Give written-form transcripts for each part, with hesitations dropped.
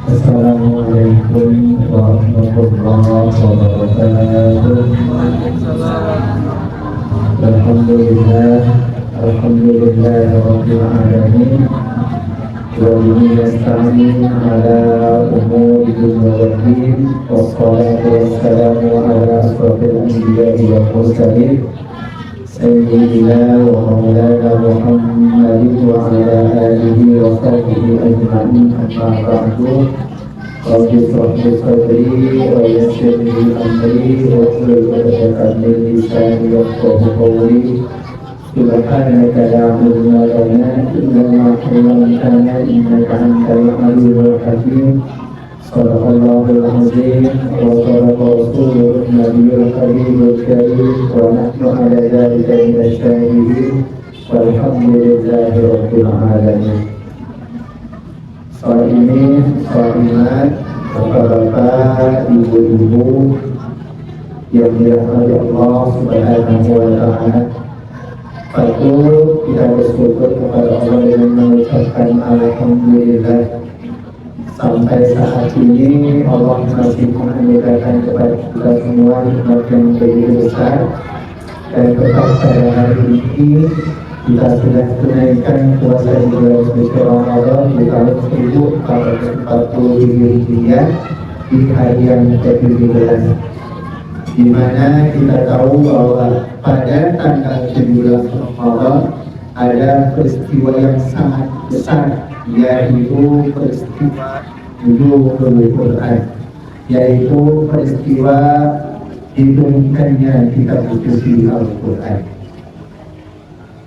Assalamualaikum warahmatullahi wabarakatuh. Alhamdulillah, alhamdulillah rabbil alamin. Wa bihi nasta'in ala umuri dunya wad din. Wassalatu wassalamu ala asrofil anbiya'i wal mursalin Sayyidina wa maulana Muhammadin wa ala alihi wa sahbihi ajma'in. Amma ba'du. Rabbi shrah li sadri wa yassir li amri wahlul 'uqdatam min lisani yafqahu qawli. Subhanaka la ilma lana illa ma 'allamtana innaka antal alimul hakim. Sadaqallahul azim wa sadaqa rasulun nabiyul karimul karim wa nahnu ala dzalika minasy syahidin walhamdulillahi rabbil alamin. Shaimin, shaimat, bapak-bapak, ibu-ibu yang dirahmati Allah Subhanahu wa taala. Patut kita bersyukur kepada Allah dengan mengucapkan alhamdulillah. Sampai saat ini Allah masih menganugerahkan kepada kita semua nikmat yang begitu besar, dan tepat pada hari ini kita sudah tunaikan puasa di bulan suci Ramadan di tahun 1440 Hijriah di hari yang ke-17, di mana kita tahu bahwa pada tanggal 17 Ramadan ada peristiwa yang sangat besar, yaitu peristiwa nuzulul Quran, yaitu peristiwa diturunkannya kitab suci Al-Quran.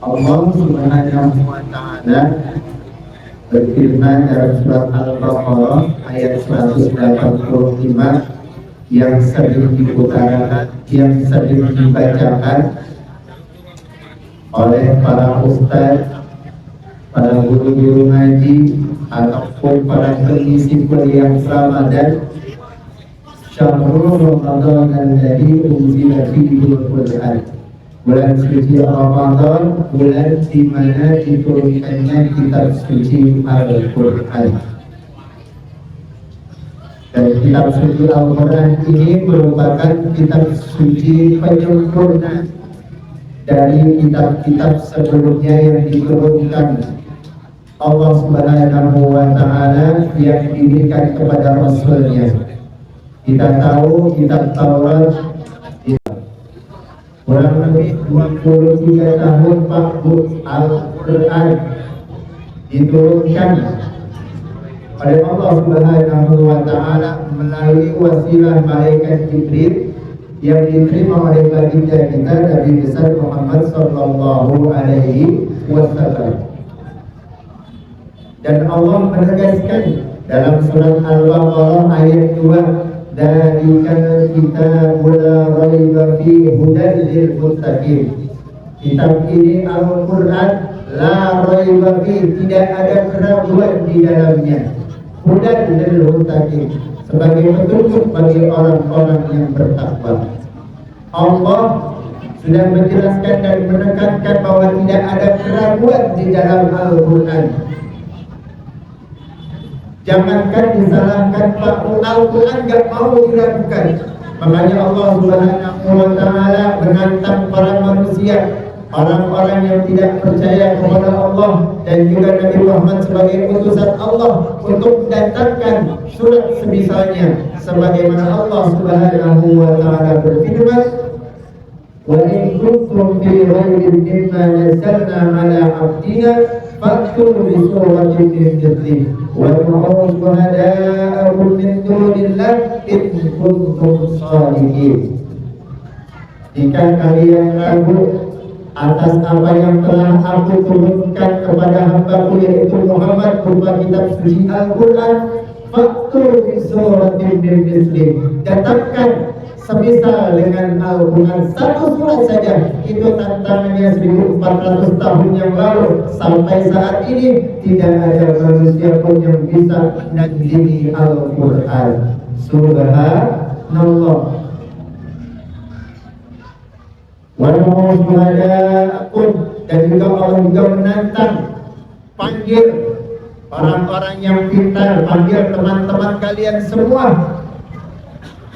Allah Subhanahu wa taala berfirman dalam surat Al-Baqarah ayat 185 yang sering diutarakan, yang sering dibacakan oleh para ustaz, para guru-guru ngaji, ataupun para pengisi kuliah Ramadan. Syahrul Ramadan alladzi unzila fihi al-Qur'an. Bulan suci Ramadan, bulan di mana diturunkannya kitab suci Al-Qur'an. Dan kitab suci Al-Qur'an ini merupakan kitab suci penyempurna dari kitab-kitab sebelumnya yang diturunkan Allah Subhanahu wa taala yang diberikan kepada Rasulnya. Kita tahu kitab Taurat kurang lebih 23 tahun waktu Al-Quran diturunkan oleh Allah Subhanahu wa taala melalui wasilah malaikat Jibril yang diterima oleh baginda kita Nabi besar Muhammad sallallahu alaihi wasallam. Dan Allah menegaskan dalam surat Al-Baqarah ayat 2, "Dzalikal kitabul la raiba fihi hudan lil muttaqin." Kitab ini Al-Qur'an la raiba fihi, tidak ada keraguan di dalamnya. Hudan lil muttaqin, sebagai petunjuk bagi orang-orang yang bertakwa. Allah sudah menjelaskan dan menekankan bahwa tidak ada keraguan di dalam Al-Qur'an. Jangankan disalahkan, Pak, Al-Quran gak mau diragukan. Makanya Allah Subhanahu wa taala menantang para manusia, orang-orang yang tidak percaya kepada Allah dan juga Nabi Muhammad sebagai utusan Allah, untuk mendatangkan surat semisalnya, sebagaimana Allah Subhanahu wa taala berfirman, "Wa in kuntum fi raibin mimma nazzalna 'ala 'abdina fa'tu bi suratin min mithlihi wa ad'u shuhada'akum min dunillah in kuntum shadiqin." Jika kalian ragu atas apa yang telah aku turunkan kepada hamba-Ku yaitu Muhammad berupa kitab suci Al-Quran, fa'tu bi suratin min mithlihi, datangkan semisal dengan Al-Quran, satu surat saja. Itu tantangannya 1400 tahun yang lalu. Sampai saat ini tidak ada manusia pun yang bisa menandingi Al-Quran. Subhanallah. Walau syuhada'akum, dan juga Allah juga menantang, panggil orang-orang yang pintar, panggil teman-teman kalian semua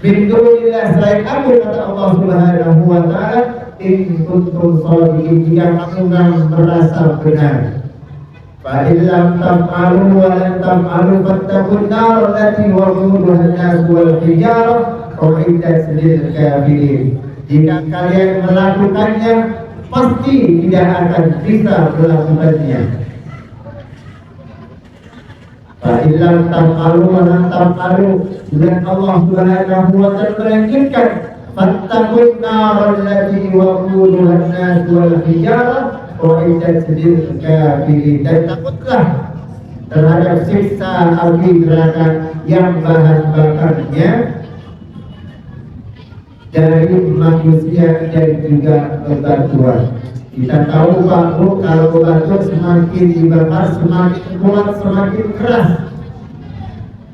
min dunillah selain aku, kata Allah Subhanahu wa taala, in kuntum shadiqin, jika kamu merasa benar. Fa illam taf'alu wa lan taf'alu fattaqun nar allati waquduha an-nas wal hijarah uiddat lil kafirin. Jika kalian melakukannya, pasti tidak akan bisa melakukannya. Fa'ilam taf'alu wa lam taf'alu, dan Allah Subhanahu wa ta'ala melanjutkan, fattaqun nar allati waquduha an-nas wal hijarah uiddat lil kafirin, dan takutlah terhadap siksa api neraka yang bahan bakarnya dari manusia dan juga bebatuan. Kita tahu Pak Bu, kalau batu semakin dibakar semakin kuat, semakin keras.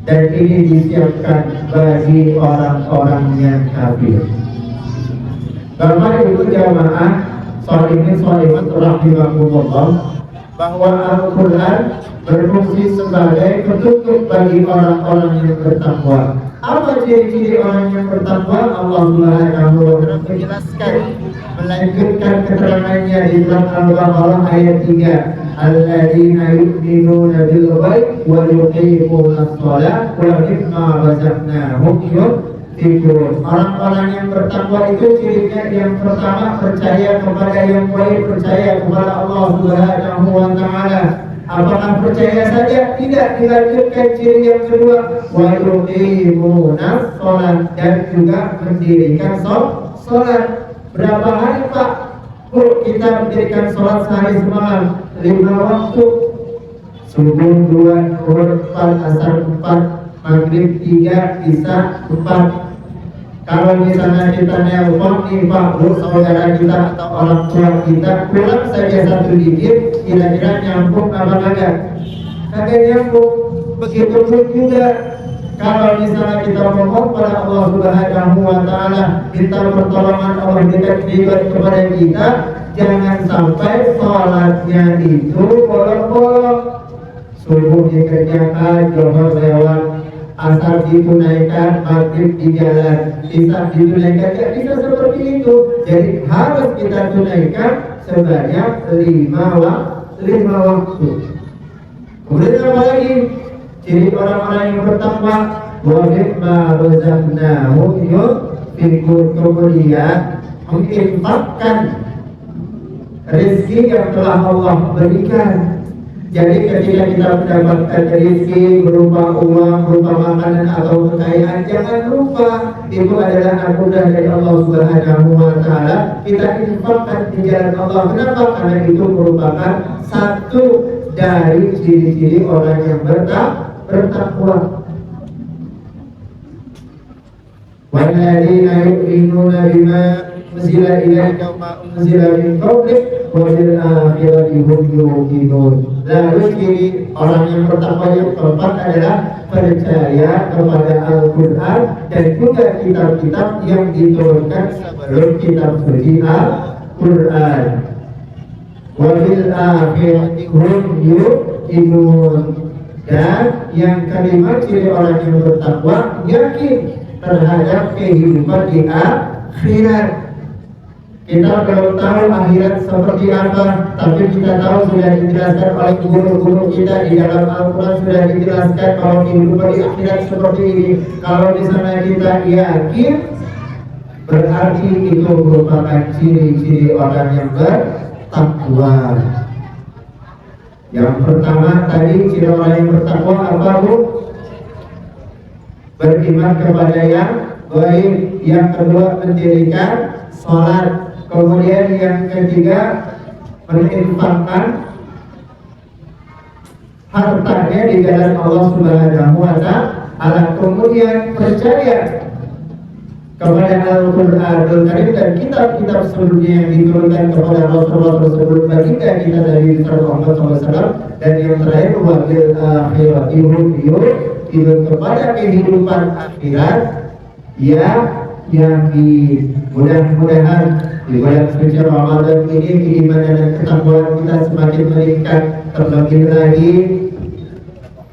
Dan ini disiapkan bagi orang-orang yang kafir. Bapak Ibu jamaah sholihin sholihat rahimakumullah, bahwa Al-Quran berfungsi sebagai petunjuk bagi orang-orang yang bertakwa. Apa ciri-ciri orang yang bertakwa? Allah Subhanahu wa ta'ala menjelaskan, melanjutkan keterangannya di surat Al-Baqarah ayat 3, alladzina yu'minuna bil ghaib wa yuqimuna shalah wa mimma razaqnahum yunfiqun. Orang-orang yang bertakwa itu cirinya yang pertama, percaya kepada yang baik, percaya kepada Allah Subhanahu wa ta'ala. Apakah percaya saja? Tidak, dilanjutkan ciri yang kedua, wa yuqimuna shalah, dan juga mendirikan sholat. Berapa hari Pak Bu kita mendirikan sholat sehari semalam? 5 waktu. Subuh 2, zuhur 4, asar 4, maghrib 3, isya 4. Kalau misalnya kita nelpon nih Pak Bu, saudara kita atau orang tua kita, pulang saja satu dikit, kira-kira nyambung apa kagak? Kagak nyambung. Begitu pun juga kalau misalnya kita mohon pada Allah Subhanahu wa ta'ala, minta pertolongan Allah dekat kepada kita, jangan sampai sholatnya itu bolong-bolong. Subuh dikerjakan, zuhur lewat, asar ditunaikan, maghrib di jalan, isya ditunaikan. Tidak bisa seperti itu. Jadi harus kita tunaikan sebanyak 5 waktu. Kemudian apa lagi? Ciri orang-orang yang bertakwa, wa mimma razaqnahum yunfiqun, kemudian menginfakkan rezeki yang telah Allah berikan. Jadi ketika kita mendapatkan rezeki berupa uang, berupa makanan atau kekayaan, jangan lupa itu adalah anugerah dari Allah Subhanahu wa ta'ala. Kita infakkan di jalan Allah. Kenapa? Karena itu merupakan satu dari ciri-ciri orang yang bertakwa. Walladzina yu'minuna bima unzila ilaika wa ma unzila min qablik wa bil akhirati hum yuqinun. Lalu ciri orang yang bertakwa yang keempat adalah percaya kepada Al-Quran dan juga kitab-kitab yang diturunkan sebelum kitab suci Al-Quran. Wa bil akhirati hum yuqinun. Dan yang kelima ciri orang yang bertakwa, yakin terhadap kehidupan di akhirat. Kita belum tahu akhirat seperti apa, tapi kita tahu sudah dijelaskan oleh guru-guru kita di dalam Al-Quran, sudah dijelaskan kalau kehidupan di akhirat seperti ini. Kalau di sana kita yakin, berarti itu merupakan ciri-ciri orang yang bertakwa. Yang pertama tadi ciri orang yang bertakwa apa Bu? Beriman kepada yang baik. Yang kedua mendirikan sholat. Kemudian yang ketiga menginfakkan hartanya di jalan Allah Subhanahu wa ta'ala. Kemudian percaya kepada Al-Quranul Karim dan kitab-kitab sebelumnya yang diturunkan kepada Rasulullah sebelum baginda kita dari Muhammad SAW. Dan yang terakhir wabil akhirati hum yuqinun, kepada kehidupan akhirat yang mudah-mudahan di bulan suci Ramadan ini keimanan dan ketakwaan kita semakin meningkat. Terlebih lagi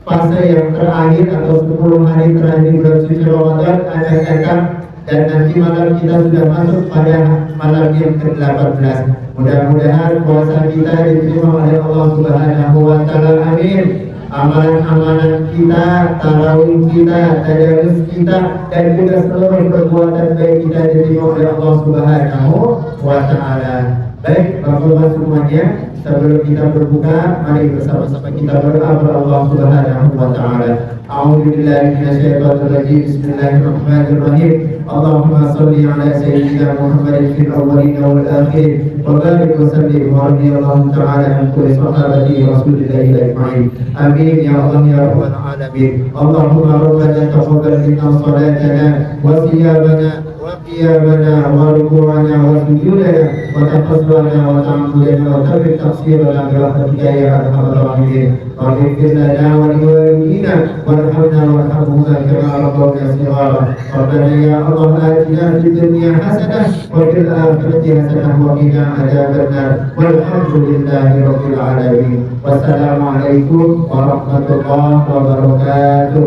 fase yang terakhir atau 10 hari terakhir bulan suci Ramadan akan datang, dan nanti malam kita sudah masuk pada malam yang ke-18. Mudah-mudahan puasa kita diterima oleh Allah Subhanahu wa taala. Amin. Amalan-amalan kita, tarawih kita, tadarus kita, dan juga seluruh perbuatan baik kita diterima oleh Allah Subhanahu wa taala. Baik, Bapak-Bapak semuanya, sebelum kita berbuka, mari bersama-sama kita berdoa kepada Allah Subhanahu wa taala. A'udzubillahi minasyaitonir rajim. Bismillahirrahmanirrahim. Allahumma shalli ala sayyidina Muhammadin fil awwalin wal akhirin wa barik wa sallim wa radiyallahu ta'ala an kulli sahabati rasulillahi ajma'in. Amin ya Allah ya rabbal alamin. Allahumma rabbana taqabbal minna salatana wa siyamana وقيامنا وركوعنا وسجودنا وتقصرنا وتعبدنا وتبر تقصيرنا برحمتك يا ارحم الراحمين. واغفر لنا ولوالدينا وارحمنا وارحمهما كما ربونا صغارا. ربنا يا الله اتنا في الدنيا حسنه وفي الاخره حسنه وقنا عذاب النار. والحمد لله رب العالمين. والسلام عليكم ورحمه الله وبركاته.